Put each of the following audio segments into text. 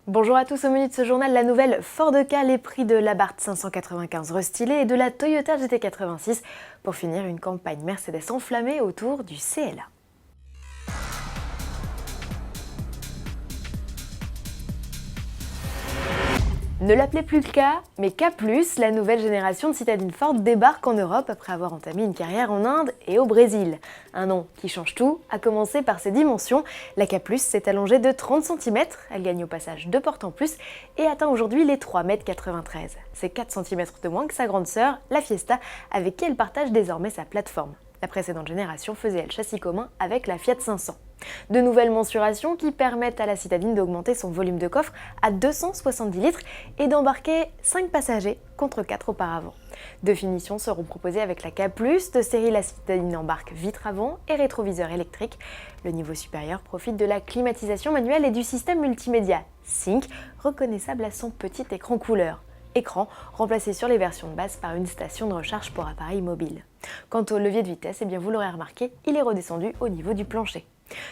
Bonjour à tous, au menu de ce journal, la nouvelle Ford Ka, les prix de l'Abarth 595 restylé et de la Toyota GT86 pour finir une campagne Mercedes enflammée autour du CLA. Ne l'appelez plus Ka, mais Ka+, la nouvelle génération de citadine Ford débarque en Europe après avoir entamé une carrière en Inde et au Brésil. Un nom qui change tout, à commencer par ses dimensions. La Ka+ s'est allongée de 30 cm, elle gagne au passage 2 portes en plus et atteint aujourd'hui les 3,93 m. C'est 4 cm de moins que sa grande sœur, la Fiesta, avec qui elle partage désormais sa plateforme. La précédente génération faisait elle châssis commun avec la Fiat 500. De nouvelles mensurations qui permettent à la citadine d'augmenter son volume de coffre à 270 litres et d'embarquer 5 passagers contre 4 auparavant. Deux finitions seront proposées avec la Ka+, de série la citadine embarque vitre avant et rétroviseur électrique. Le niveau supérieur profite de la climatisation manuelle et du système multimédia Sync, reconnaissable à son petit écran couleur. Écran remplacé sur les versions de base par une station de recharge pour appareil mobile. Quant au levier de vitesse, eh bien vous l'aurez remarqué, il est redescendu au niveau du plancher.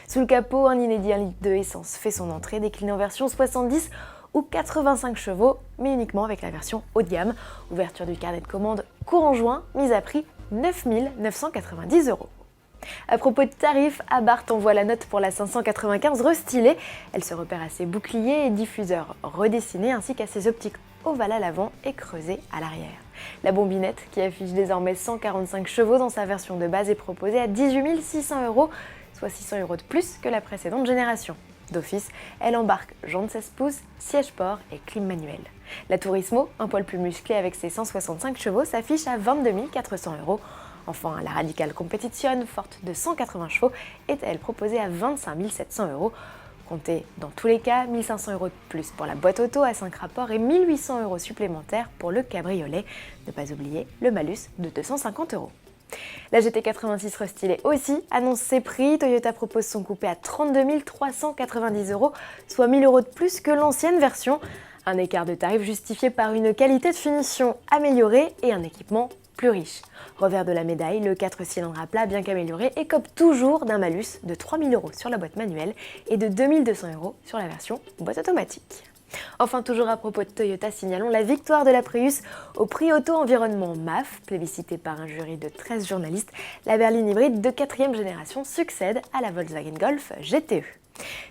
Sous le capot, un inédit 1 litre de essence fait son entrée, décliné en version 70 ou 85 chevaux, mais uniquement avec la version haut de gamme. Ouverture du carnet de commande courant juin, mise à prix 9 990 €. À propos de tarifs, Abarth envoie la note pour la 595 restylée. Elle se repère à ses boucliers et diffuseurs redessinés ainsi qu'à ses optiques ovales à l'avant et creusées à l'arrière. La bombinette, qui affiche désormais 145 chevaux dans sa version de base, est proposée à 18 600 €, soit 600 € de plus que la précédente génération. D'office, elle embarque jantes 16 pouces, siège port et clim manuel. La Turismo, un poil plus musclé avec ses 165 chevaux, s'affiche à 22 400 €. Enfin, la Radical Competition, forte de 180 chevaux, est elle proposée à 25 700 €. Comptez dans tous les cas 1 500 € de plus pour la boîte auto à 5 rapports et 1 800 € supplémentaires pour le cabriolet. Ne pas oublier le malus de 250 €. La GT86 restylée aussi annonce ses prix. Toyota propose son coupé à 32 390 €, soit 1 000 € de plus que l'ancienne version. Un écart de tarif justifié par une qualité de finition améliorée et un équipement plus riche. Revers de la médaille, le 4 cylindres à plat bien qu'amélioré écope toujours d'un malus de 3 000 € sur la boîte manuelle et de 2 200 € sur la version boîte automatique. Enfin, toujours à propos de Toyota, signalons la victoire de la Prius au prix auto-environnement MAF, plébiscité par un jury de 13 journalistes. La berline hybride de 4e génération succède à la Volkswagen Golf GTE.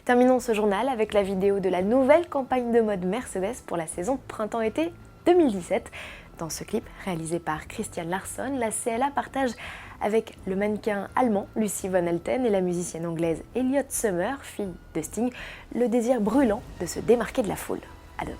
Terminons ce journal avec la vidéo de la nouvelle campagne de mode Mercedes pour la saison printemps-été 2017. Dans ce clip, réalisé par Christian Larsson, la CLA partage avec le mannequin allemand Lucy Von Elten et la musicienne anglaise Elliot Summer, fille de Sting, le désir brûlant de se démarquer de la foule. À demain.